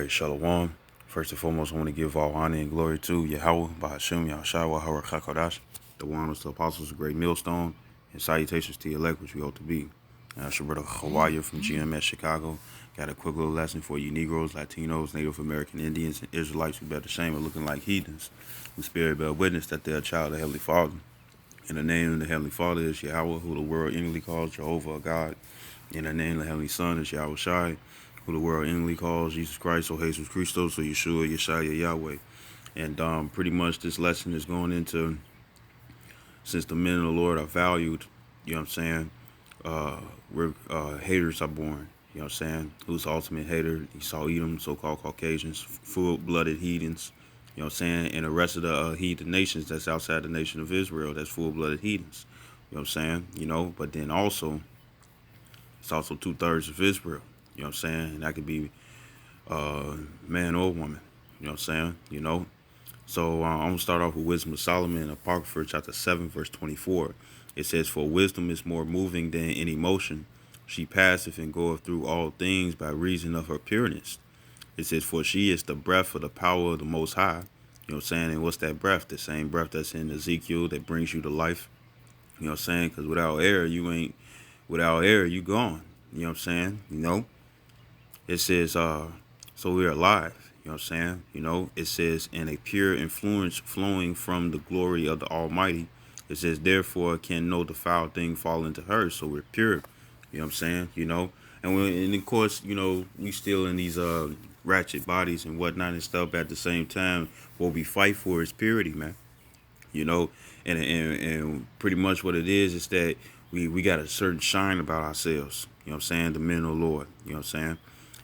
Right, Shalom. First and foremost, I want to give all honor and glory to Yahweh, Bahashim, Yahshua, Hara Chakodash, the one was the apostles, a great millstone, and salutations to your elect, which we ought to be. That's your brother Hawaii from GMS Chicago. Got a quick little lesson for you Negroes, Latinos, Native American Indians, and Israelites who bear the shame of looking like heathens, whose spirit bear witness that they are a child of the Heavenly Father. And the name of the Heavenly Father is Yahweh, who the world inwardly calls Jehovah, God. And the name of the Heavenly Son is Yahweh Shai, who the world inwardly calls Jesus Christ, or Jesus Christos, or Yeshua, Yeshaya, Yahweh. And pretty much this lesson is going into, since the men of the Lord are valued, you know what I'm saying, where haters are born, you know what I'm saying, who's the ultimate hater? Esau Edom, so-called Caucasians, full-blooded heathens, you know what I'm saying, and the rest of the heathen nations that's outside the nation of Israel, that's full-blooded heathens, you know what I'm saying, but then also, it's also 2/3 of Israel, you know what I'm saying, and that could be man or woman, you know what I'm saying, So I'm going to start off with Wisdom of Solomon, Apocrypha, chapter 7, verse 24. It says, "For wisdom is more moving than any motion. She passeth and goeth through all things by reason of her pureness." It says, "For she is the breath of the power of the Most High." You know what I'm saying? And what's that breath? The same breath that's in Ezekiel that brings you to life. You know what I'm saying? Because without air, you gone. You know what I'm saying? It says, so we're alive. You know what I'm saying? It says, "and a pure influence flowing from the glory of the Almighty." It says, "Therefore can no defile thing fall into her." So we're pure. You know what I'm saying? And of course, we still in these ratchet bodies and whatnot and stuff. At the same time, what we fight for is purity, man. You know, and pretty much what it is that we got a certain shine about ourselves. You know what I'm saying? The men of the Lord. You know what I'm saying?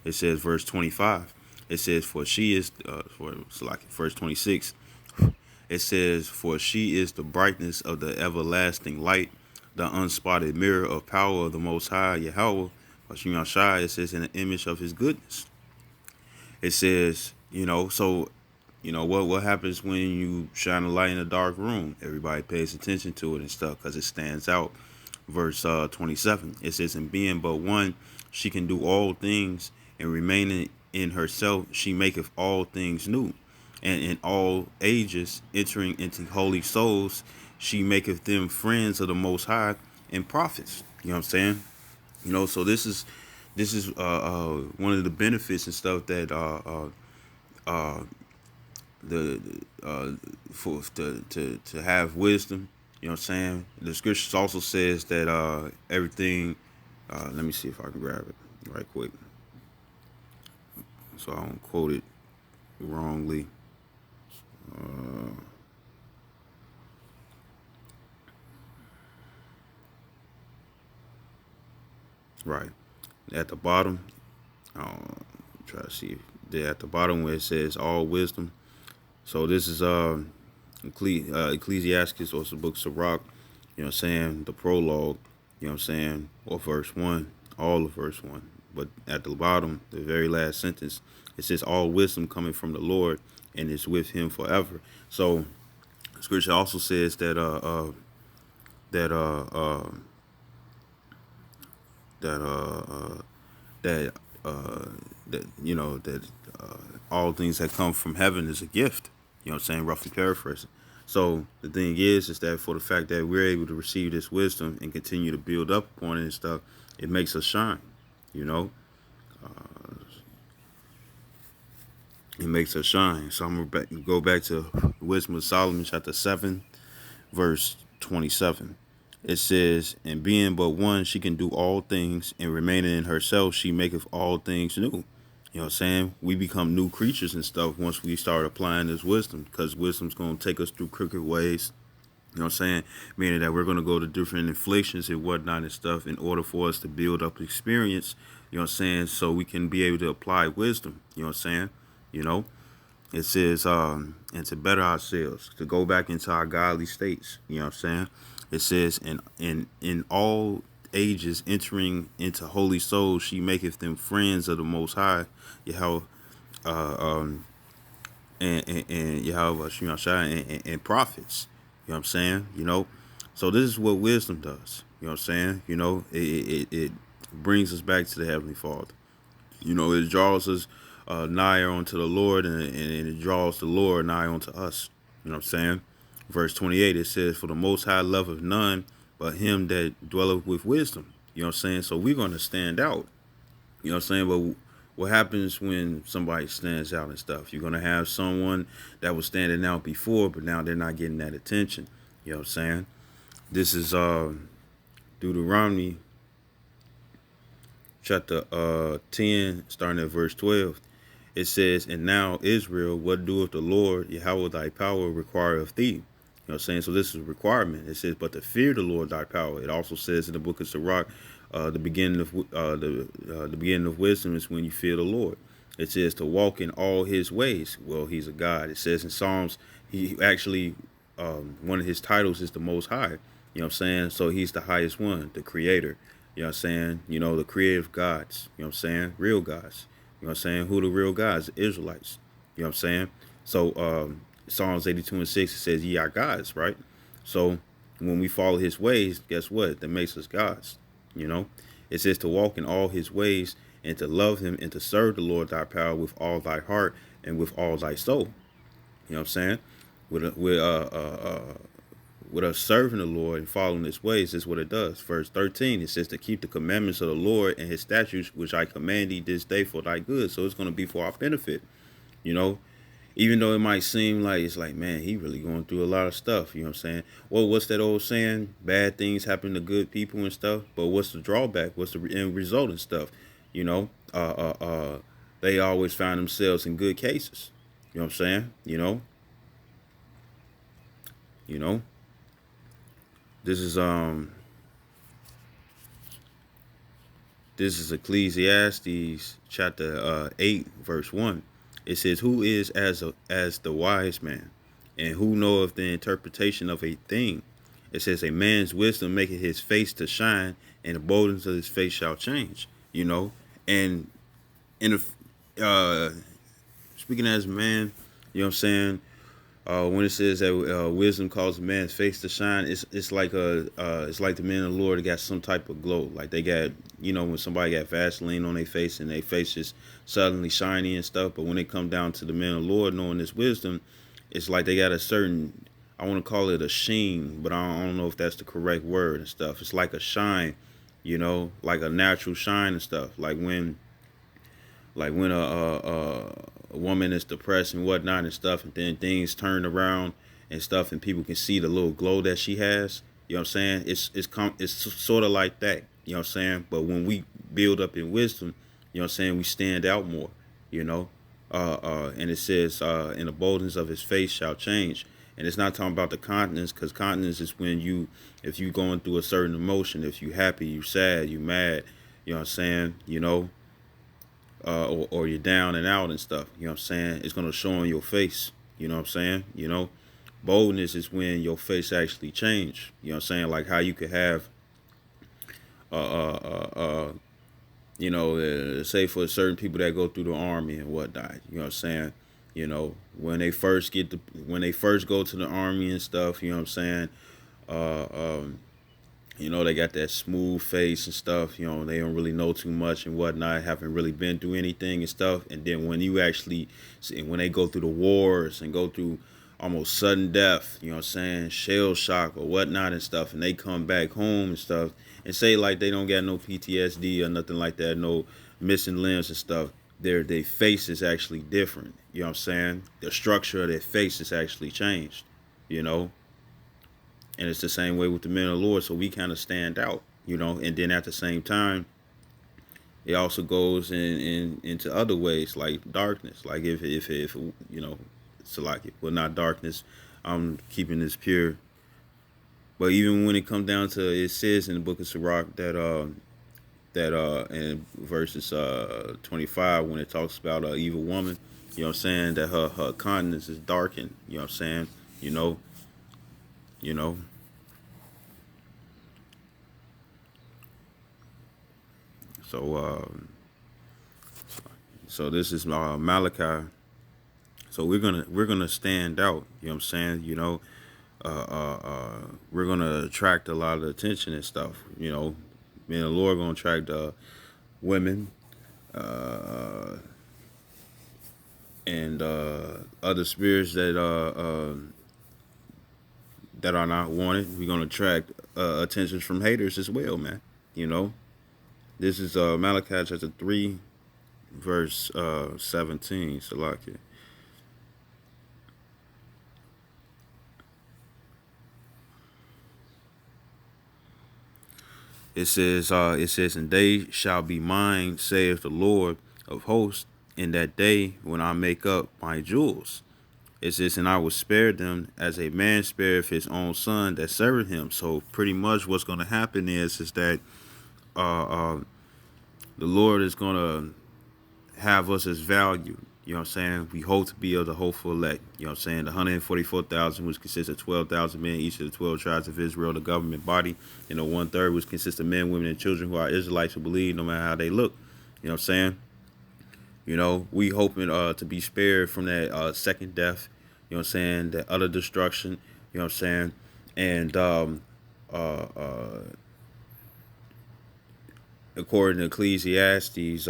It says, verse 25. It says, "For she is," it's like verse 26. It says, "For she is the brightness of the everlasting light, the unspotted mirror of power of the Most High Yahweh." It says, "in the image of His goodness." It says, so what happens when you shine a light in a dark room? Everybody pays attention to it and stuff because it stands out. Verse 27. It says, "In being but one, she can do all things, and remaining in herself, she maketh all things new. And in all ages, entering into holy souls, she maketh them friends of the Most High and prophets." You know what I'm saying? So this is one of the benefits and stuff that the for to have wisdom. You know what I'm saying? The scriptures also says that everything. Let me see if I can grab it right quick, so I don't quote it wrongly. Right at the bottom. Try to see there at the bottom where it says all wisdom. So this is Ecclesiastes, or the book of Sirach. You know what I'm saying? The prologue. You know what I'm saying? Or verse 1, all of verse 1. But at the bottom, the very last sentence, it says, "All wisdom coming from the Lord, and is with Him forever." So Scripture also says that that uh, uh, that that that all things that come from heaven is a gift. You know what I'm saying? Roughly paraphrasing. So the thing is that for the fact that we're able to receive this wisdom and continue to build up upon it and stuff, it makes us shine. You know, it makes us shine. So I'm gonna go back to Wisdom of Solomon, chapter 7, verse 27. It says, "And being but one, she can do all things, and remaining in herself, she maketh all things new." You know what I'm saying? We become new creatures and stuff once we start applying this wisdom, because wisdom's going to take us through crooked ways. You know what I'm saying? Meaning that we're going to go to different inflictions and whatnot and stuff in order for us to build up experience. You know what I'm saying? So we can be able to apply wisdom. You know what I'm saying? You know? It says, and to better ourselves, to go back into our godly states. You know what I'm saying? It says, in all ages, entering into holy souls, she maketh them friends of the Most High, Yahweh, and Yahweh, and prophets. You know what I'm saying? So this is what wisdom does. You know what I'm saying? It brings us back to the Heavenly Father. It draws us nigher unto the Lord, and it draws the Lord nigh unto us. You know what I'm saying? Verse 28, it says, "For the Most High loveth none but him that dwelleth with wisdom." You know what I'm saying? So we're going to stand out. You know what I'm saying? But what happens when somebody stands out and stuff? You're going to have someone that was standing out before, but now they're not getting that attention. You know what I'm saying? This is Deuteronomy chapter 10, starting at verse 12. It says, "And now, Israel, what doeth the Lord Yahweh thy power require of thee?" You know what I'm saying? So this is a requirement. It says, "But to fear the Lord thy power." It also says in the book of Sirach, the beginning of the beginning of wisdom is when you fear the Lord. It says to walk in all his ways. Well, he's a God. It says in Psalms, he actually one of his titles is the Most High. You know what I'm saying? So he's the highest one, the creator. You know what I'm saying? You know, the creative gods. You know what I'm saying? Real gods. You know what I'm saying? Who the real gods? The Israelites. You know what I'm saying? So Psalms 82:6, it says, "Ye are gods," right? So when we follow his ways, guess what? That makes us gods. You know? It says to walk in all his ways and to love him and to serve the Lord thy power with all thy heart and with all thy soul. You know what I'm saying? With us serving the Lord and following his ways, is what it does. Verse 13, it says to keep the commandments of the Lord and his statutes, which I command thee this day for thy good. So it's going to be for our benefit, you know, even though it might seem like it's like, man, he really going through a lot of stuff. You know what I'm saying? Well, what's that old saying? Bad things happen to good people and stuff. But what's the drawback? What's the end result and stuff? You know, they always find themselves in good cases. You know what I'm saying? You know, this is Ecclesiastes chapter 8, verse 1. It says, "Who is as the wise man, and who knoweth the interpretation of a thing?" It says, "A man's wisdom maketh his face to shine, and the boldness of his face shall change." You know, and in the speaking as a man, you know what I'm saying. When it says that wisdom causes a man's face to shine, it's like it's like the men of the Lord got some type of glow. Like they got, you know, when somebody got Vaseline on their face and their face is suddenly shiny and stuff. But when it comes down to the men of the Lord knowing this wisdom, it's like they got a certain, I want to call it a sheen, but I don't know if that's the correct word and stuff. It's like a shine, you know, like a natural shine and stuff. Like when a woman is depressed and whatnot and stuff, and then things turn around and stuff, and people can see the little glow that she has. You know what I'm saying? It's sort of like that. You know what I'm saying? But when we build up in wisdom, you know what I'm saying, we stand out more. You know, and it says, "In the boldness of his face shall change." And it's not talking about the countenance, because countenance is when if you going through a certain emotion, if you happy, you sad, you mad. You know what I'm saying? You know. Or you're down and out and stuff, you know what I'm saying? It's going to show on your face, you know what I'm saying? You know, boldness is when your face actually change, you know what I'm saying? Like how you could have, you know, say for certain people that go through the army and whatnot, you know what I'm saying? You know, when they first go to the army and stuff, you know what I'm saying? Uh, um, You know, they got that smooth face and stuff. You know, they don't really know too much and whatnot, haven't really been through anything and stuff. And then when you actually see, when they go through the wars and go through almost sudden death, you know what I'm saying, shell shock or whatnot and stuff, and they come back home and stuff and say like they don't got no PTSD or nothing like that, no missing limbs and stuff, their face is actually different. You know what I'm saying? The structure of their face is actually changed, you know? And it's the same way with the men of the Lord. So we kind of stand out, you know. And then at the same time, it also goes into other ways like darkness. Like if you know, it's like it, well, not darkness. I'm keeping this pure. But even when it comes down to, it says in the book of Sirach that in verses 25, when it talks about an evil woman, you know what I'm saying, that her countenance is darkened. You know what I'm saying, you know. You know, so so this is Malachi. So we're gonna stand out. You know what I'm saying? You know, we're gonna attract a lot of attention and stuff. You know, me and the Lord gonna attract women, uh, and other spirits that are not wanted. We're gonna attract attention from haters as well, man. You know, this is Malachi chapter 3, verse 17. Salakia. It says, and they shall be mine, saith the Lord of hosts, in that day when I make up my jewels. It says, and I will spare them as a man spareth his own son that serveth him. So pretty much what's going to happen is that uh, uh, the Lord is going to have us as value. You know what I'm saying? We hope to be of the hopeful elect. You know what I'm saying? The 144,000, which consists of 12,000 men, each of the 12 tribes of Israel, the government body, and the 1/3, which consists of men, women, and children who are Israelites who believe no matter how they look. You know what I'm saying? You know, we hoping to be spared from that second death. You know what I'm saying? That utter destruction. You know what I'm saying? And uh, uh, according to Ecclesiastes,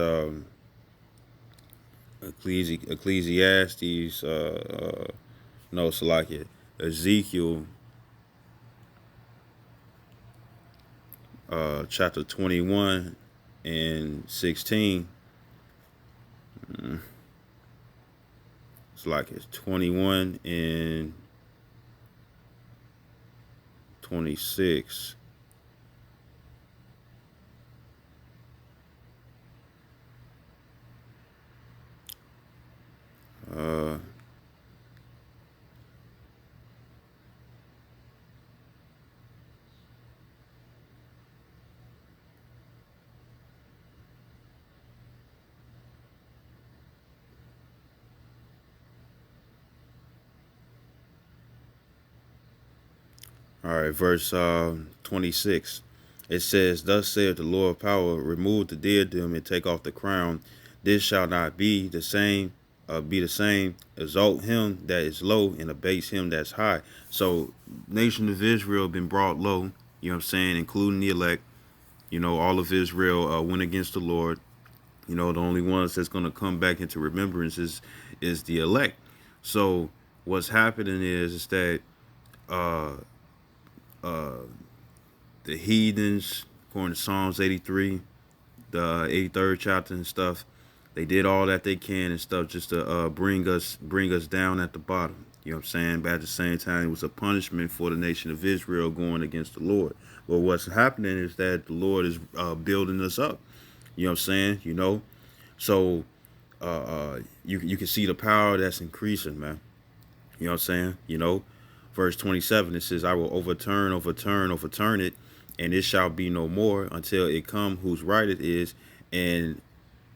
Ecclesiastes, no, Salakia, Ezekiel, chapter 21 and 16. It's like it's 21 and 26. Uh, all right, verse 26. It says, thus saith the Lord of power, remove the diadem and take off the crown. This shall not be the same. Exalt him that is low and abase him that's high. So, nation of Israel been brought low, you know what I'm saying, including the elect. You know, all of Israel went against the Lord. You know, the only ones that's going to come back into remembrance is the elect. So, what's happening is that uh, uh, the heathens, according to Psalms 83, the 83rd chapter and stuff, they did all that they can and stuff just to bring us down at the bottom. You know what I'm saying? But at the same time, it was a punishment for the nation of Israel going against the Lord. But what's happening is that the Lord is building us up. You know what I'm saying? You know, so you can see the power that's increasing, man. You know what I'm saying? You know, verse 27, it says, I will overturn it, and it shall be no more until it come whose right it is, and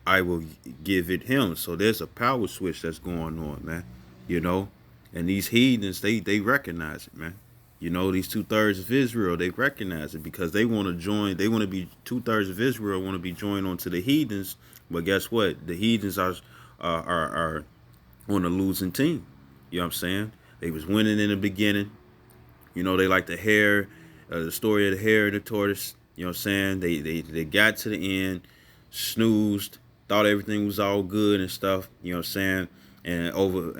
I will give it him. So there's a power switch that's going on, man. You know, and these heathens, they recognize it, man. You know, these 2/3 of Israel, they recognize it because they want to join. They want to be 2/3 of Israel want to be joined onto the heathens. But guess what? The heathens are on a losing team. You know what I'm saying? They was winning in the beginning. You know, they like the story of the hare and the tortoise. You know what I'm saying? They got to the end, snoozed, thought everything was all good and stuff. You know what I'm saying? And over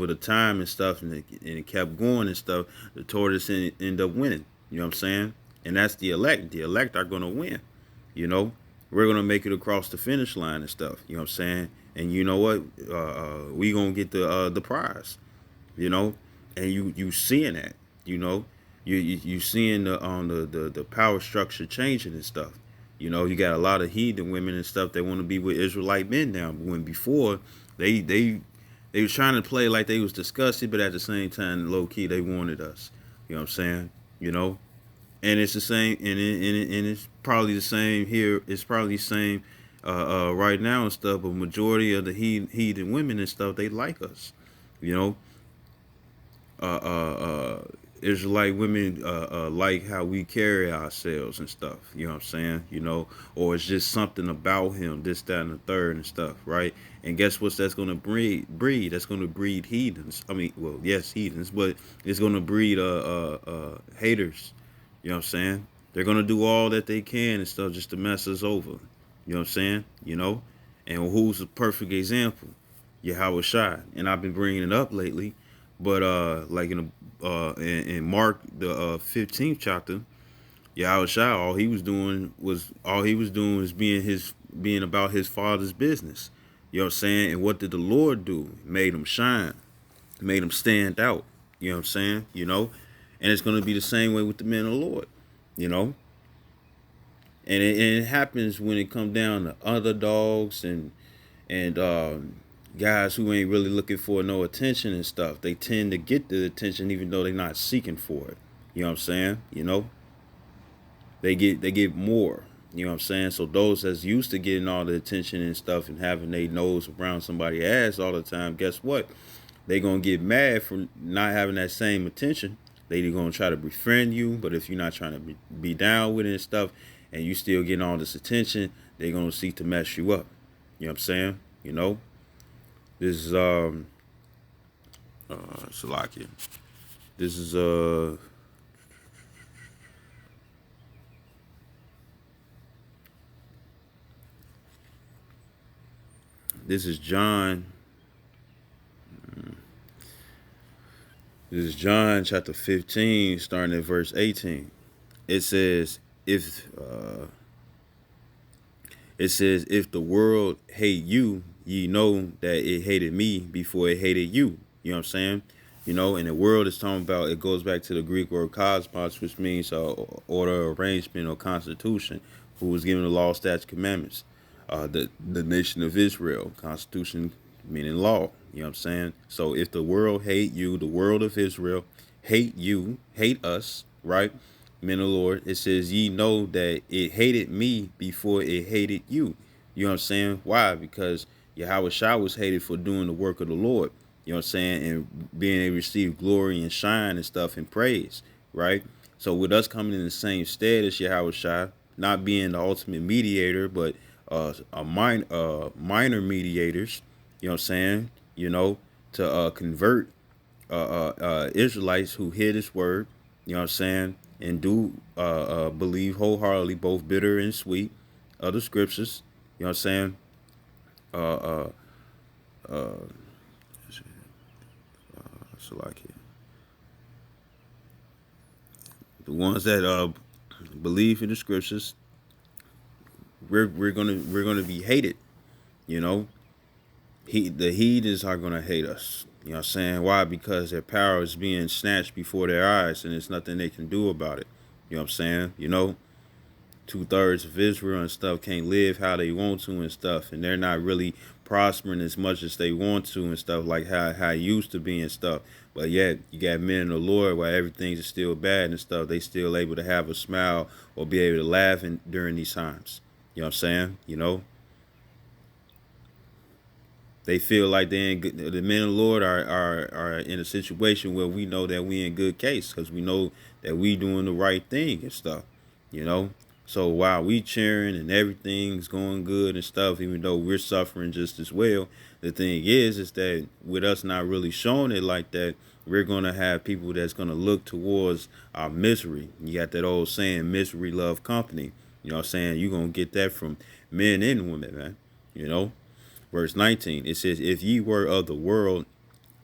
the time and stuff, and it kept going and stuff. The tortoise ended up winning. You know what I'm saying? And that's the elect. The elect are gonna win. You know, we're gonna make it across the finish line and stuff. You know what I'm saying? And you know what? We gonna get the prize. You know, and you seeing that. You know, you seeing the power structure changing and stuff. You know, you got a lot of heathen women and stuff that want to be with Israelite men now. But when before they was trying to play like they was disgusted, but at the same time, low key, they wanted us. You know what I'm saying? You know, and it's the same, and it's probably the same here. It's probably the same right now and stuff. But majority of the heathen women and stuff, they like us. You know, uh, uh, uh, Israelite women like how we carry ourselves and stuff. You know what I'm saying? You know, or it's just something about him, this, that, and the third and stuff, right? And guess what? That's gonna breed. That's gonna breed heathens. I mean, well, yes, heathens, but it's gonna breed haters. You know what I'm saying? They're gonna do all that they can and stuff just to mess us over. You know what I'm saying? You know, and who's a perfect example? Yahweh Shai. And I've been bringing it up lately, but like in Mark the 15th chapter, Yahweh Shai, all he was doing was being about his father's business. You know what I'm saying? And what did the Lord do? Made him shine, made him stand out. You know what I'm saying? You know, and it's gonna be the same way with the men of the Lord. You know, and it happens when it comes down to underdogs and guys who ain't really looking for no attention and stuff. They tend to get the attention even though they're not seeking for it. You know what I'm saying? You know, they get more. You know what I'm saying? So those that's used to getting all the attention and stuff and having their nose around somebody's ass all the time, guess what? They gonna get mad for not having that same attention. They gonna try to befriend you, but if you're not trying to be down with it and stuff, and you still getting all this attention, they gonna seek to mess you up. You know what I'm saying? You know, this is Salakia. This is this is John. This is John chapter 15, starting at verse 18. It says, if the world hate you, ye know that it hated me before it hated you. You know what I'm saying? You know, and the world is talking about, it goes back to the Greek word cosmos, which means order, arrangement, or constitution, who was given the law, statutes, commandments. The nation of Israel, constitution meaning law. You know what I'm saying? So if the world hate you, the world of Israel hate you, hate us, right? Men of the Lord, it says, ye know that it hated me before it hated you. You know what I'm saying? Why? Because Yahweh Shai was hated for doing the work of the Lord. You know what I'm saying? And being able to receive glory and shine and stuff and praise, right? So with us coming in the same stead as Yahweh Shai, not being the ultimate mediator, but minor mediators, you know what I'm saying? You know, to convert Israelites who hear this word, you know what I'm saying, and do believe wholeheartedly, both bitter and sweet, of the scriptures. You know what I'm saying? So like it. The ones that believe in the scriptures, we're gonna be hated. You know, the heathens are gonna hate us. You know what I'm saying? Why? Because their power is being snatched before their eyes, and there's nothing they can do about it. You know what I'm saying? You know, 2/3 of Israel and stuff can't live how they want to and stuff, and they're not really prospering as much as they want to and stuff, like how it used to be and stuff. But yet you got men in the Lord while everything's still bad and stuff, they still able to have a smile or be able to laugh during these times. You know what I'm saying? You know, they feel like they in good, the men of the Lord are in a situation where we know that we in good case because we know that we doing the right thing and stuff, you know. So while we cheering and everything's going good and stuff, even though we're suffering just as well, the thing is that with us not really showing it like that, we're gonna have people that's gonna look towards our misery. You got that old saying, misery love company. You know what I'm saying? You're gonna get that from men and women, man. You know? Verse 19, it says, if ye were of the world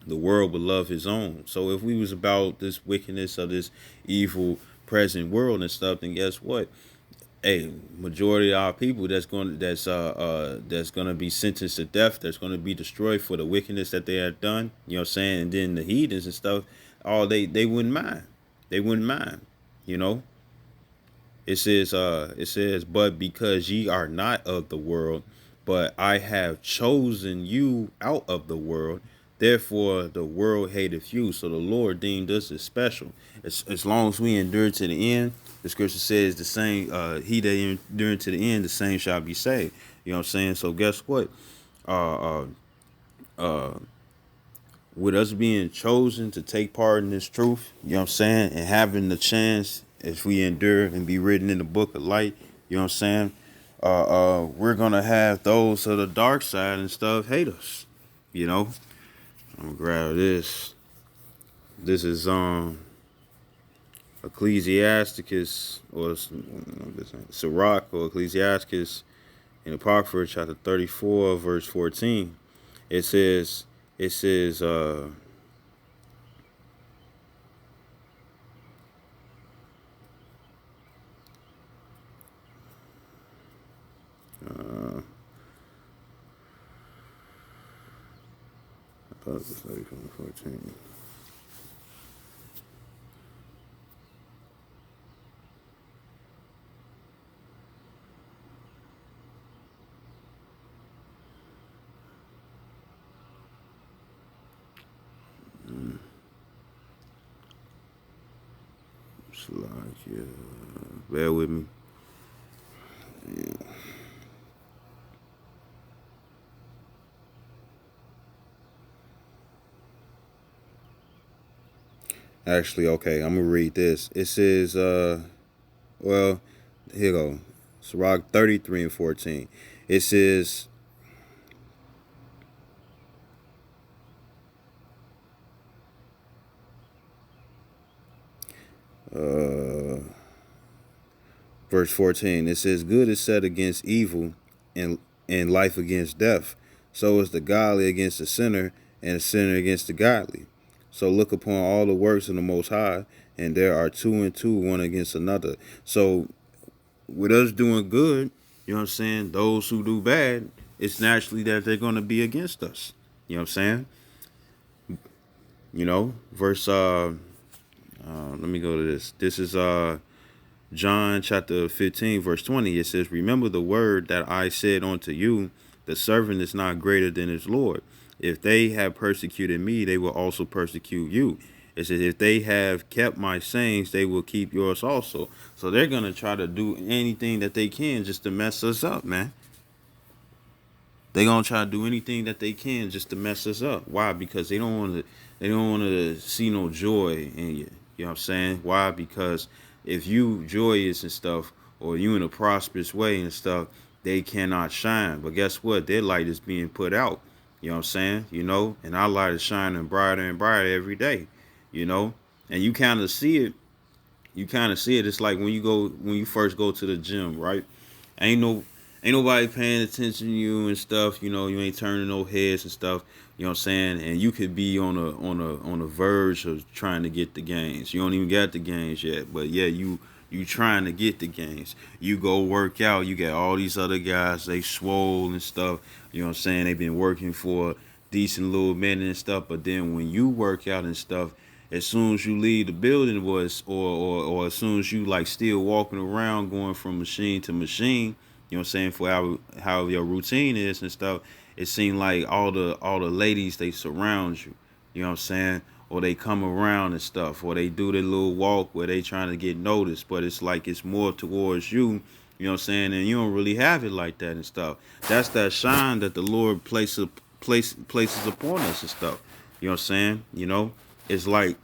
would love his own. So if we was about this wickedness of this evil present world and stuff, then guess what? Hey, majority of our people that's gonna be sentenced to death, that's gonna be destroyed for the wickedness that they have done. You know what I'm saying? And then the heathens and stuff, all they wouldn't mind. They wouldn't mind, you know. It says, but because ye are not of the world, but I have chosen you out of the world, therefore the world hateth you. So the Lord deemed us as special. As long as we endure to the end, the scripture says the same, he that endure to the end, the same shall be saved. You know what I'm saying? So guess what? With us being chosen to take part in this truth, you know what I'm saying, and having the chance, if we endure and be written in the book of light, you know what I'm saying, we're gonna have those of the dark side and stuff hate us. You know, I'm gonna grab this. This is Ecclesiasticus or Sirach or Ecclesiasticus in Apocrypha chapter 34 verse 14. It says, it says, uh, I thought it was 14. It's like, yeah, bear with me. Yeah. Actually, okay, I'm gonna read this. It says, well, here you go. Sirach 33 and 14. It says, uh, verse 14. It says, good is set against evil, and life against death. So is the godly against the sinner, and the sinner against the godly. So look upon all the works of the Most High, and there are two and two, one against another. So with us doing good, you know what I'm saying, those who do bad, it's naturally that they're going to be against us. You know what I'm saying? You know, verse, let me go to this. This is John chapter 15, verse 20. It says, remember the word that I said unto you, the servant is not greater than his Lord. If they have persecuted me, they will also persecute you. It says, if they have kept my sayings, they will keep yours also. So they're going to try to do anything that they can just to mess us up, man. They're going to try to do anything that they can just to mess us up. Why? Because they don't want to see no joy in you. You know what I'm saying? Why? Because if you joyous and stuff, or you in a prosperous way and stuff, they cannot shine. But guess what? Their light is being put out. You know what I'm saying? You know, and our light is shining brighter and brighter every day. You know, and you kind of see it. You kind of see it. It's like when you first go to the gym, right? Ain't no ain't nobody paying attention to you and stuff. You know, you ain't turning no heads and stuff. You know what I'm saying? And you could be on a verge of trying to get the gains. You don't even got the gains yet, but yeah, you trying to get the gains. You go work out. You got all these other guys. They swole and stuff. You know what I'm saying? They've been working for a decent little minute and stuff. But then when you work out and stuff, as soon as you leave the building, or as soon as you like still walking around, going from machine to machine, you know what I'm saying, for how your routine is and stuff, it seemed like all the ladies, they surround you. You know what I'm saying? Or they come around and stuff, or they do their little walk where they trying to get noticed, but it's like it's more towards you. You know what I'm saying? And you don't really have it like that and stuff. That's that shine that the Lord places upon us and stuff. You know what I'm saying? You know, it's like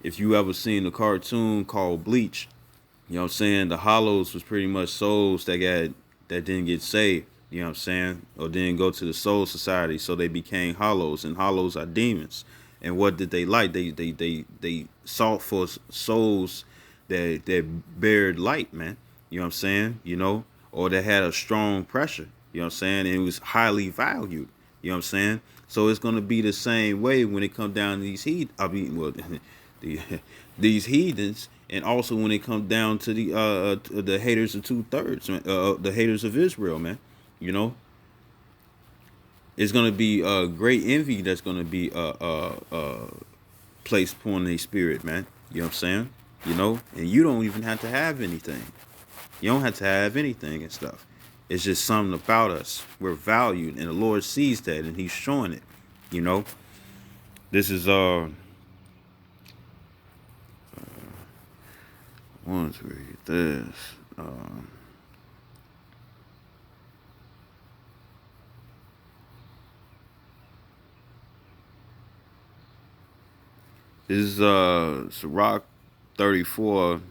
if you ever seen a cartoon called Bleach. You know what I'm saying? The hollows was pretty much souls that didn't get saved. You know what I'm saying? Or didn't go to the soul society, so they became hollows, and hollows are demons. And what did they like? They sought for souls that bared light, man. You know what I'm saying? You know, or that had a strong pressure. You know what I'm saying? And it was highly valued. You know what I'm saying? So it's gonna be the same way when it comes down to these the, these heathens, and also when it comes down to the haters of 2/3, the haters of Israel, man. You know, it's gonna be great envy that's gonna be placed upon their spirit, man. You know what I'm saying? You know, and you don't even have to have anything. You don't have to have anything and stuff. It's just something about us. We're valued, and the Lord sees that, and He's showing it. You know, this is want to read this. This is Sirach 34.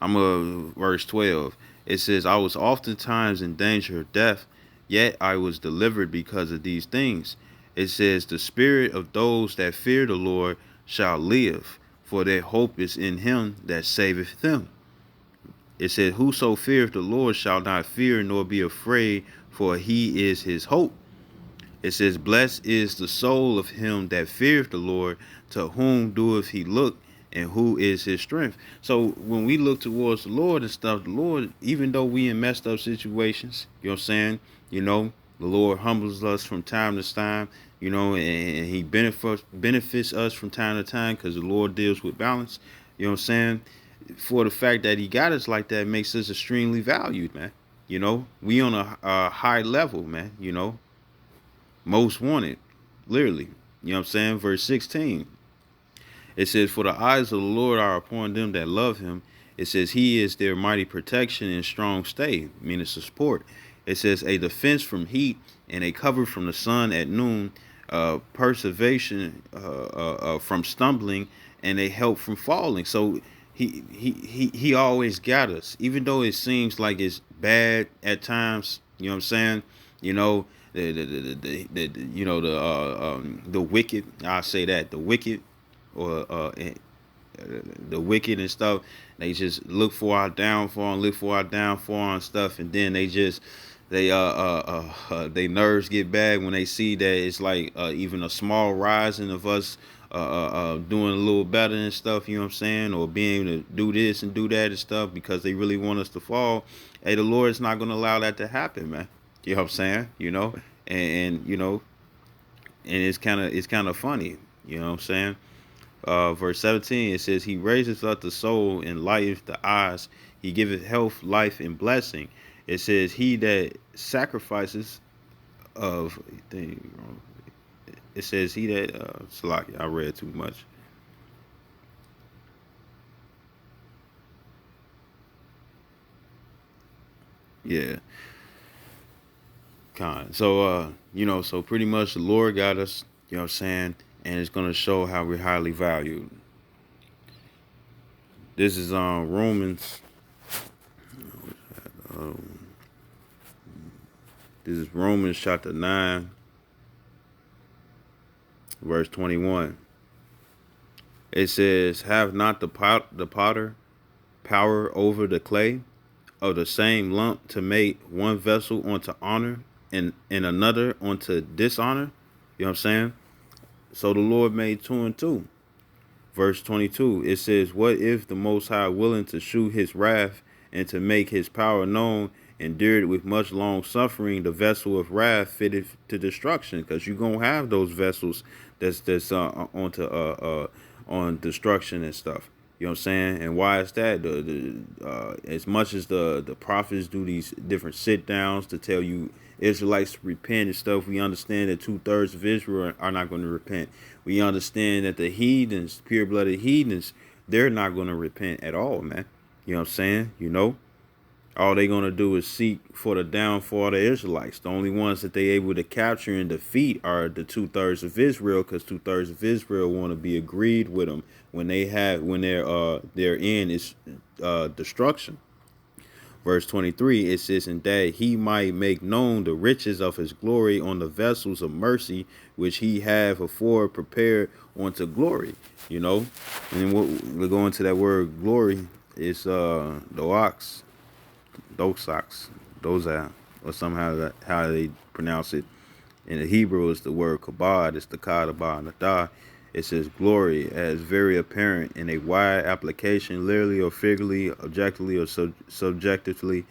I'm verse 12. It says, I was oftentimes in danger of death, yet I was delivered because of these things. It says, the spirit of those that fear the Lord shall live, for their hope is in him that saveth them. It said, whoso feareth the Lord shall not fear nor be afraid, for he is his hope. It says, blessed is the soul of him that feareth the Lord, to whom doeth he look, and who is his strength. So when we look towards the Lord and stuff, the Lord, even though we in messed up situations, you know what I'm saying? You know, the Lord humbles us from time to time, you know, and he benefits us from time to time, because the Lord deals with balance. You know what I'm saying? For the fact that he got us like that makes us extremely valued, man. You know, we on a high level, man, you know, most wanted, literally. You know what I'm saying? Verse 16. It says, for the eyes of the Lord are upon them that love him. It says, he is their mighty protection and strong stay, meaning support. It says, a defense from heat and a cover from the sun at noon, preservation from stumbling, and a help from falling. So he always got us, even though it seems like it's bad at times. You know what I'm saying? You know, the wicked. I say that the wicked, or the wicked and stuff. They just look for our downfall and stuff, and then they nerves get bad when they see that it's like even a small rising of us doing a little better and stuff, you know what I'm saying, or being able to do this and do that and stuff, because they really want us to fall. Hey, the Lord's not going to allow that to happen, man. You know what I'm saying? You know, and you know, and it's kind of funny, you know what I'm saying. Verse 17, it says, he raises up the soul and lighteth the eyes. He giveth health, life, and blessing. It says, he that sacrifices of, it says, he that, Salaki, I read too much. Yeah. So, you know, so pretty much the Lord got us, you know what I'm saying, and it's going to show how we're highly valued. This is Romans. Um, this is Romans chapter 9, verse 21. It says, have not the potter power over the clay of the same lump to make one vessel unto honor and another unto dishonor? You know what I'm saying? So the Lord made two and two. Verse 22, it says, what if the Most High, willing to shew his wrath and to make his power known, endured with much long suffering the vessel of wrath fitted to destruction? Because you're going to have those vessels that's on destruction and stuff. You know what I'm saying? And why is that? As much as the prophets do these different sit downs to tell you Israelites to repent and stuff, we understand that 2/3 of Israel are not going to repent. We understand that the heathens, pure blooded heathens, they're not going to repent at all, man. You know what I'm saying? You know, all they're going to do is seek for the downfall of the Israelites. The only ones that they able to capture and defeat are the 2/3 of Israel, because 2/3 of Israel want to be agreed with them when their end is destruction. Verse 23, it says, and that he might make known the riches of his glory on the vessels of mercy, which he have afore prepared unto glory. You know, and we're going to that word glory. It's doxox, dozah, or somehow that how they pronounce it. In the Hebrew, it's the word kabod. It's the kadabah nadah. It says glory as very apparent in a wide application, literally or figuratively, objectively or subjectively.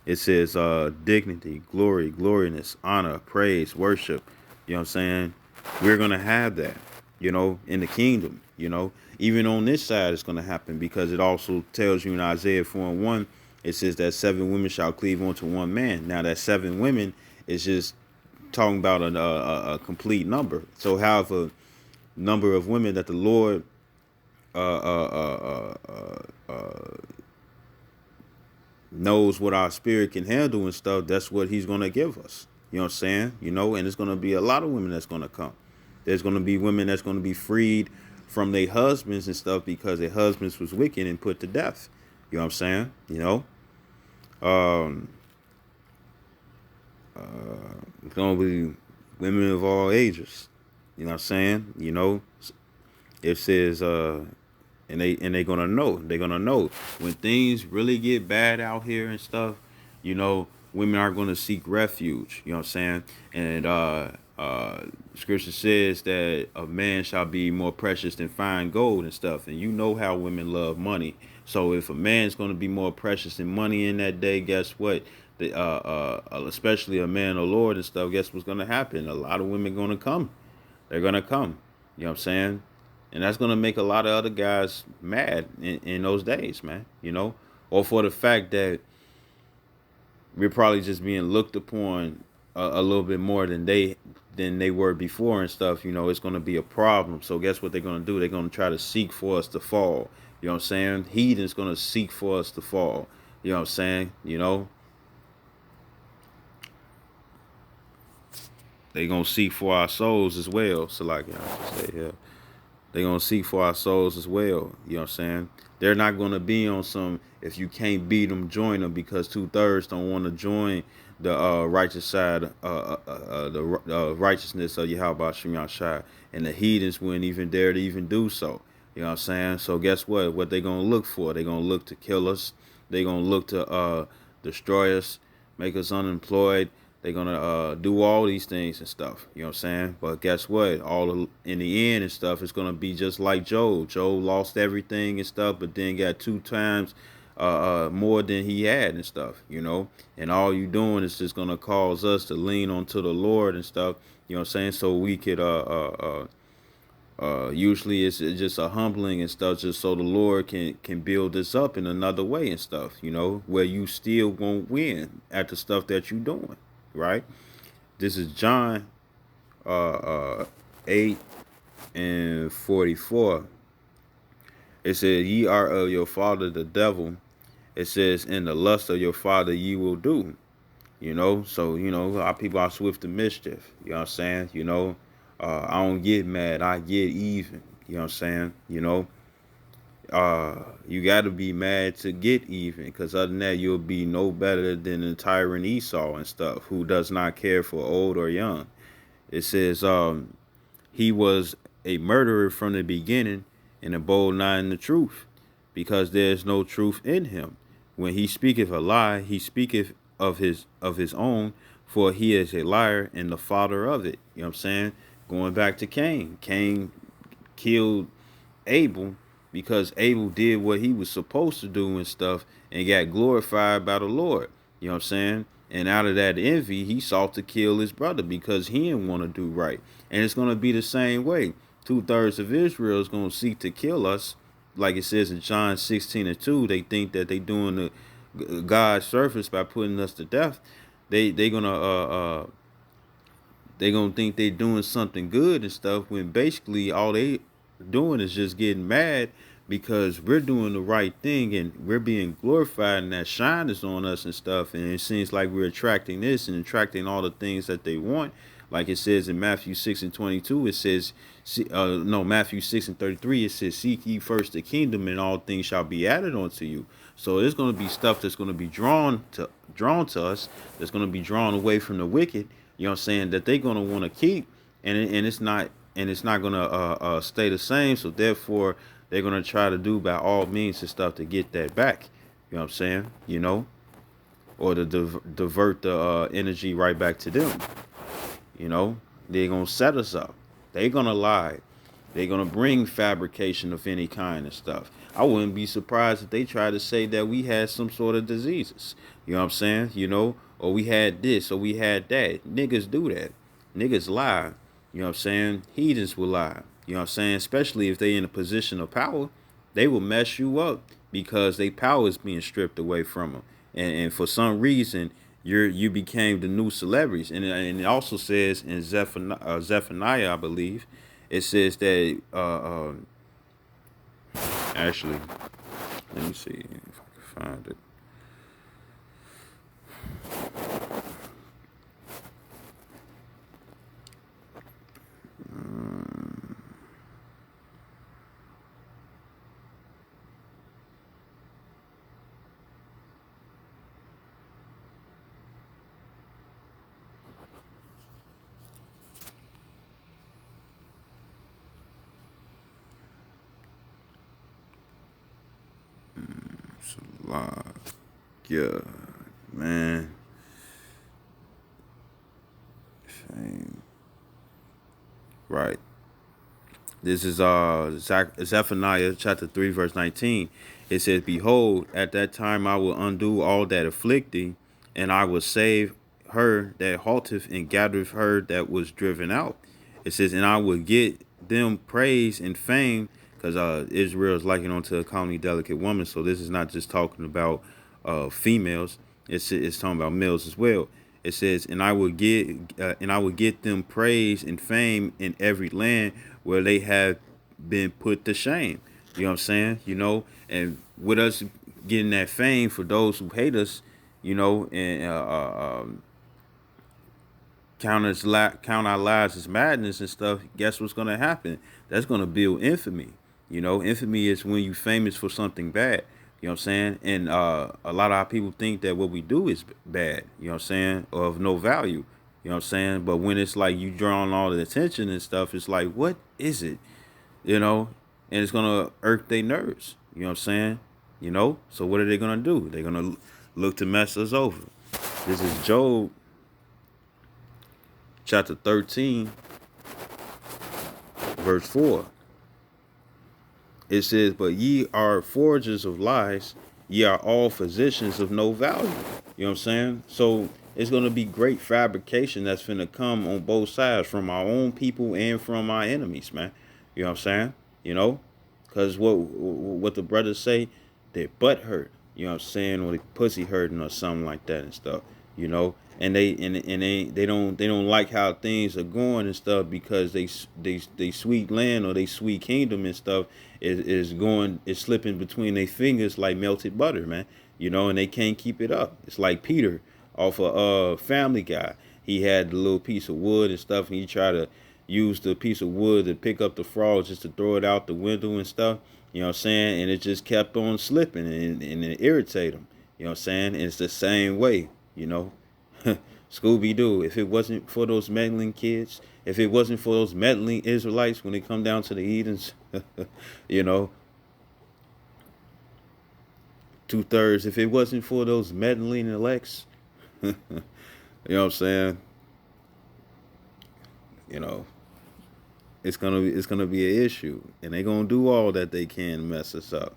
It says dignity, glory, gloriness, honor, praise, worship. You know what I'm saying? We're going to have that, you know, in the kingdom, you know. Even on this side, it's going to happen, because it also tells you in Isaiah 4:1, it says that 7 women shall cleave unto one man. Now, that 7 women is just talking about a complete number. So, however, number of women that the Lord knows what our spirit can handle and stuff, that's what he's going to give us. You know what I'm saying? You know, and it's going to be a lot of women that's going to come. There's going to be women that's going to be freed from their husbands and stuff, because their husbands was wicked and put to death. You know what I'm saying? You know, it's going to be women of all ages. You know what I'm saying? You know, it says and they gonna know. They're gonna know when things really get bad out here and stuff. You know, women are gonna seek refuge. You know what I'm saying? And scripture says that a man shall be more precious than fine gold and stuff. And you know how women love money. So if a man's gonna be more precious than money in that day, guess what? The especially a man of the Lord and stuff. Guess what's gonna happen? A lot of women gonna come. They're gonna come. You know what I'm saying? And that's gonna make a lot of other guys mad in those days, man. You know, or for the fact that we're probably just being looked upon a little bit more than they were before and stuff. You know, it's gonna be a problem. So guess what they're gonna do? They're gonna try to seek for us to fall. You know what I'm saying? Heathens gonna seek for us to fall. You know what I'm saying? You know, they gonna seek for our souls as well. So like I should say here. They're going to seek for our souls as well. You know what I'm saying? They're not going to be on some, if you can't beat them, join them, because 2/3 don't want to join the righteous side, the righteousness of Yahweh Shem Yahshai. And the heathens wouldn't even dare to even do so. You know what I'm saying? So guess what? What they're going to look for? They're going to look to kill us. They're going to look to destroy us, make us unemployed. They're gonna do all these things and stuff, you know what I'm saying? But guess what? In the end and stuff, it's gonna be just like Job. Job lost everything and stuff, but then got 2 times more than he had and stuff, you know. And all you doing is just gonna cause us to lean onto the Lord and stuff, you know what I'm saying? So we could usually it's just a humbling and stuff, just so the Lord can build this up in another way and stuff, you know, where you still won't win at the stuff that you're doing. Right. This is John 8:44. It says, ye are of your father the devil. It says, in the lust of your father ye will do. You know, so you know, our people are swift to mischief. You know what I'm saying? You know, I don't get mad, I get even. You know what I'm saying? You know, you got to be mad to get even, because other than that you'll be no better than the tyrant Esau and stuff, who does not care for old or young. It says he was a murderer from the beginning, and abode not in the truth, because there is no truth in him. When he speaketh a lie, he speaketh of his own, for he is a liar and the father of it. You know what I'm saying? Going back to Cain. Cain killed Abel because Abel did what he was supposed to do and stuff, and got glorified by the Lord. You know what I'm saying? And out of that envy, he sought to kill his brother because he didn't want to do right. And it's going to be the same way. 2/3 of Israel is going to seek to kill us. Like it says in John 16:2, they think that they doing the God's service by putting us to death. They gonna think they doing something good and stuff, when basically all they doing is just getting mad because we're doing the right thing and we're being glorified, and that shine is on us and stuff. And it seems like we're attracting this and attracting all the things that they want. Like it says in Matthew 6:22, it says, Matthew 6:33, it says, seek ye first the kingdom, and all things shall be added unto you. So there's going to be stuff that's going to be drawn to us, that's going to be drawn away from the wicked. You know what I'm saying? That they're going to want to keep, and it's not going to stay the same. So therefore, they're going to try to do by all means and stuff to get that back. You know what I'm saying? You know, or to divert the energy right back to them. You know, they're going to set us up. They're going to lie. They're going to bring fabrication of any kind and stuff. I wouldn't be surprised if they try to say that we had some sort of diseases. You know what I'm saying? You know, or we had this, or we had that. Niggas do that. Niggas lie. You know what I'm saying? Heathens will lie. You know what I'm saying? Especially if they in a position of power, they will mess you up because their power is being stripped away from them. And for some reason, you became the new celebrities. And it also says in Zephaniah, I believe, it says that actually, let me see if I can find it. Yeah, man. Fame. Right. This is Zephaniah chapter 3, verse 19. It says, "Behold, at that time I will undo all that afflict thee, and I will save her that halteth and gathereth her that was driven out." It says, "And I will get them praise and fame," because Israel is likened unto a comely, delicate woman. So this is not just talking about females. It's talking about males as well. It says, and I will get them praise and fame in every land where they have been put to shame." You know what I'm saying? And with us getting that fame for those who hate us, and count our lives as madness and stuff. Guess what's gonna happen? That's gonna build infamy. Infamy is when you famous for something bad. You know what I'm saying? And a lot of our people think that what we do is bad. You know what I'm saying? Or of no value. You know what I'm saying? But when it's like you drawing all the attention and stuff, it's like, what is it? And it's gonna irk their nerves. You know what I'm saying? So what are they gonna do? They're gonna look to mess us over. This is Job chapter 13, verse 4. It says, "But ye are forgers of lies, ye are all physicians of no value." You know what I'm saying? So it's going to be great fabrication that's going to come on both sides, from our own people and from our enemies, man. You know what I'm saying? Because what the brothers say, their butt hurt. You know what I'm saying? Or the pussy hurting or something like that and stuff. And they don't like how things are going and stuff, because they sweet land or they sweet kingdom and stuff is slipping between their fingers like melted butter, man. And they can't keep it up. It's like Peter off of Family Guy. He had the little piece of wood and stuff, and he tried to use the piece of wood to pick up the frogs just to throw it out the window and stuff. You know what I'm saying? And it just kept on slipping, and it irritated him. You know what I'm saying? And it's the same way, Scooby-Doo, if it wasn't for those meddling kids, if it wasn't for those meddling Israelites when they come down to the Edens, you know, 2/3, if it wasn't for those meddling elects, you know what I'm saying? It's gonna be an issue, and they're gonna do all that they can to mess us up.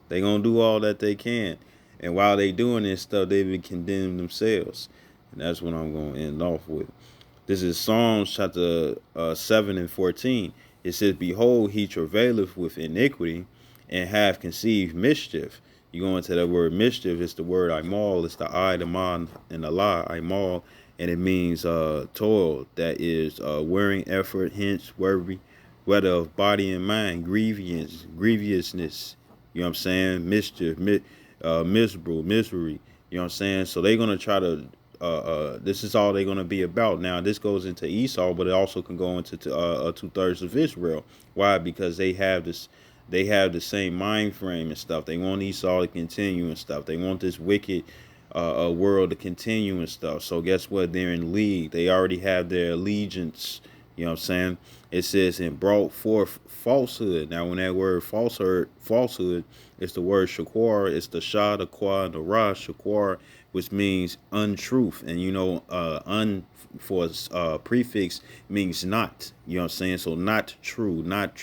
They're gonna do all that they can. And while they doing this stuff, they be condemning themselves. And that's what I'm going to end off with. This is Psalms chapter 7 and 14. It says, "Behold, he travaileth with iniquity, and have conceived mischief." You go into that word mischief, it's the word imal. It's the I, the man, and the la, imal. And it means toil, that is wearing effort, hence worry, whether of body and mind, grievousness. You know what I'm saying? Mischief, miserable, misery. You know what I'm saying? So they're gonna try to. This is all they're gonna be about. Now this goes into Esau, but it also can go into 2/3 of Israel. Why? Because they have this. They have the same mind frame and stuff. They want Esau to continue and stuff. They want this wicked world to continue and stuff. So guess what? They're in league. They already have their allegiance. You know what I'm saying? It says, "and brought forth falsehood." Now, when that word falsehood, it's the word shaquar. It's the shah, the qua, and the ra, shaquar, which means untruth. And un for prefix means not. You know what I'm saying? So not true, not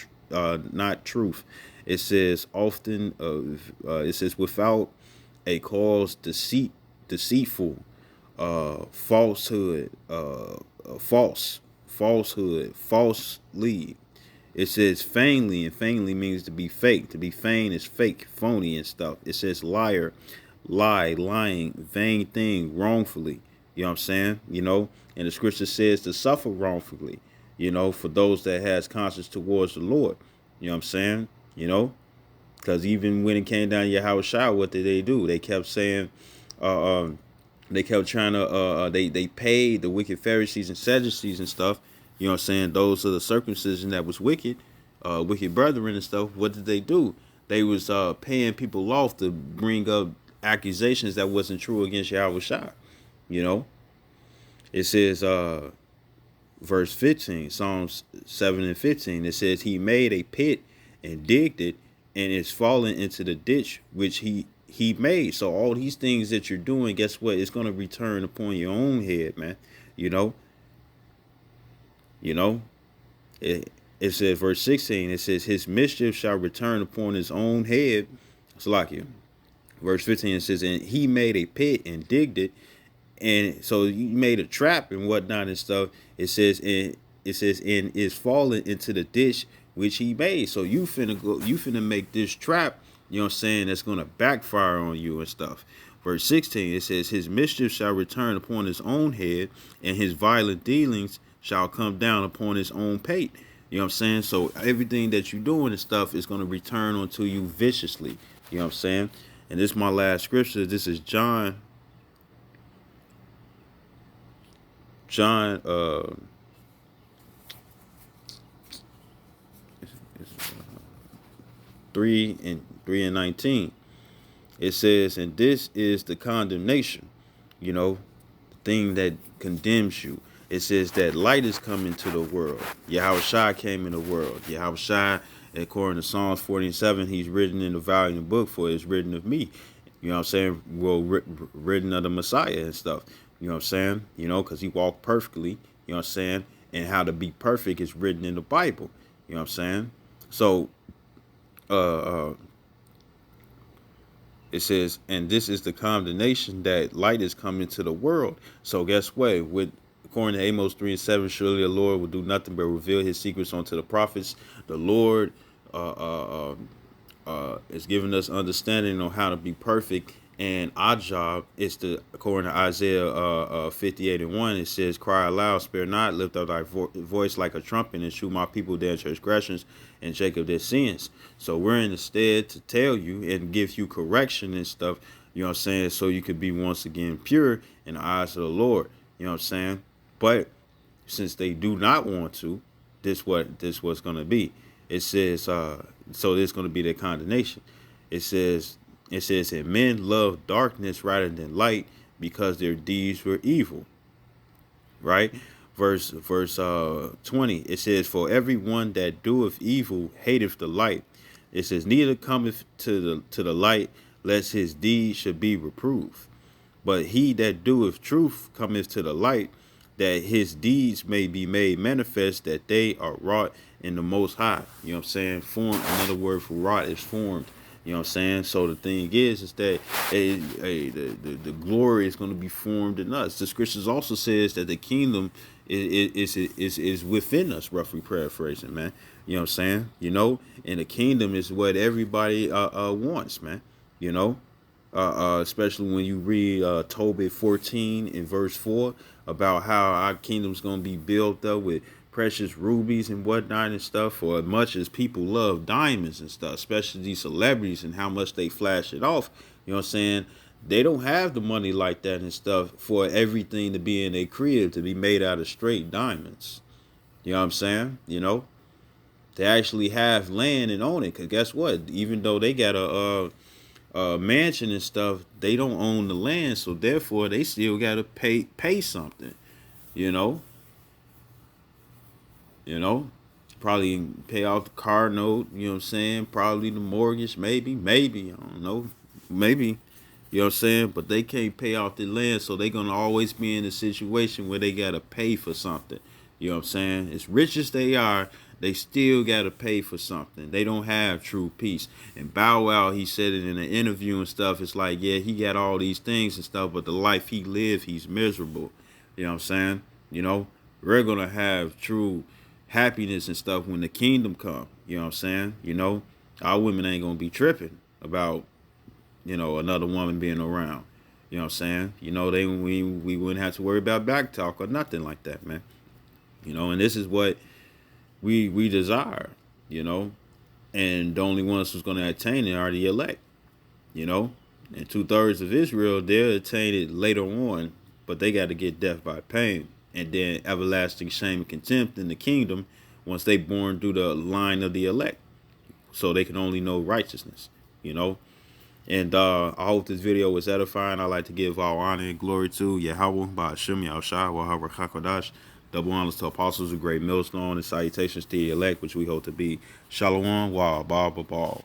truth. It says often. It says without a cause, deceitful, falsehood, falsehood, falsely. It says feignly, and feignly means to be fake. To be feigned is fake, phony and stuff. It says liar, lie, lying, vain thing, wrongfully. You know what I'm saying? And the scripture says to suffer wrongfully, for those that has conscience towards the Lord. You know what I'm saying? Because even when it came down to Yahushua, what did they do? They kept saying, they kept trying to, they paid the wicked Pharisees and Sadducees and stuff. You know what I'm saying? Those are the circumcision that was wicked, wicked brethren and stuff. What did they do? They was paying people off to bring up accusations that wasn't true against Yahushua. It says, verse 15, Psalms 7 and 15, it says, "He made a pit and digged it, and is fallen into the ditch which he he made. So all these things that you're doing, guess what? It's gonna return upon your own head, man. You know, you know. It says verse 16. It says his mischief shall return upon his own head. It's like you. Verse 15. It says, and he made a pit and digged it, and so you made a trap and whatnot and stuff. It says and is fallen into the ditch which he made. So you finna make this trap, you know what I'm saying, that's gonna backfire on you and stuff. Verse 16, it says his mischief shall return upon his own head, and his violent dealings shall come down upon his own pate. You know what I'm saying? So everything that you're doing and stuff is gonna return onto you viciously. You know what I'm saying? And this is my last scripture. This is John 3:19. It says, and this is the condemnation, you know, the thing that condemns you. It says that light is coming to the world. Yahushua came in the world. Yahushua, according to Psalms 47, he's written in the valiant book, for it's written of me. You know what I'm saying? Well, written of the Messiah and stuff. You know what I'm saying? You know, because he walked perfectly. You know what I'm saying? And how to be perfect is written in the Bible. You know what I'm saying? So, it says, and this is the condemnation, that light is coming to the world. So guess what? According to Amos 3:7, surely the Lord will do nothing but reveal his secrets unto the prophets. The Lord is giving us understanding on how to be perfect. And our job is to, according to Isaiah 58:1, it says, cry aloud, spare not, lift up thy voice like a trumpet, and shew my people their transgressions and Jacob their sins. So we're in the stead to tell you and give you correction and stuff, you know what I'm saying, so you could be once again pure in the eyes of the Lord. You know what I'm saying? But since they do not want to, this what's going to be. It says, so there's going to be their condemnation. It says, and men love darkness rather than light because their deeds were evil. Right? Verse 20, it says, for everyone that doeth evil hateth the light. It says, neither cometh to the light, lest his deeds should be reproved. But he that doeth truth cometh to the light, that his deeds may be made manifest, that they are wrought in the Most High. You know what I'm saying? Formed, another word for wrought is formed. You know what I'm saying? So the thing is that the glory is going to be formed in us. The scriptures also says that the kingdom is within us, roughly paraphrasing, man. You know what I'm saying? You know, and the kingdom is what everybody wants, man. You know, especially when you read Tobit 14 in verse 4 about how our kingdom's going to be built up with precious rubies and whatnot and stuff, for as much as people love diamonds and stuff, especially these celebrities and how much they flash it off. You know what I'm saying? They don't have the money like that and stuff for everything to be in a crib to be made out of straight diamonds. You know what I'm saying? You know, they actually have land and own it. Because guess what? Even though they got a mansion and stuff, they don't own the land. So therefore, they still got to pay something, you know. You know, probably pay off the car note, you know what I'm saying? Probably the mortgage, maybe, I don't know, maybe, you know what I'm saying? But they can't pay off the land, so they're going to always be in a situation where they got to pay for something. You know what I'm saying? As rich as they are, they still got to pay for something. They don't have true peace. And Bow Wow, he said it in an interview and stuff. It's like, yeah, he got all these things and stuff, but the life he lived, he's miserable. You know what I'm saying? You know, we're going to have true happiness and stuff when the kingdom come. You know what I'm saying? You know, our women ain't gonna be tripping about, you know, another woman being around. You know what I'm saying? You know, we wouldn't have to worry about back talk or nothing like that, man. You know, and this is what we desire, you know, and the only ones who's gonna attain it are the elect, you know, and 2/3 of Israel, they'll attain it later on, but they got to get death by pain. And then everlasting shame and contempt in the kingdom once they born through the line of the elect. So they can only know righteousness, you know. And I hope this video was edifying. I like to give all honor and glory to Yahweh, Ba'ashem, Yahushua, Wahaber Chakodash. Double honors to apostles, a great millstone, and salutations to the elect, which we hope to be. Shalom, wa, ba, ba, ba.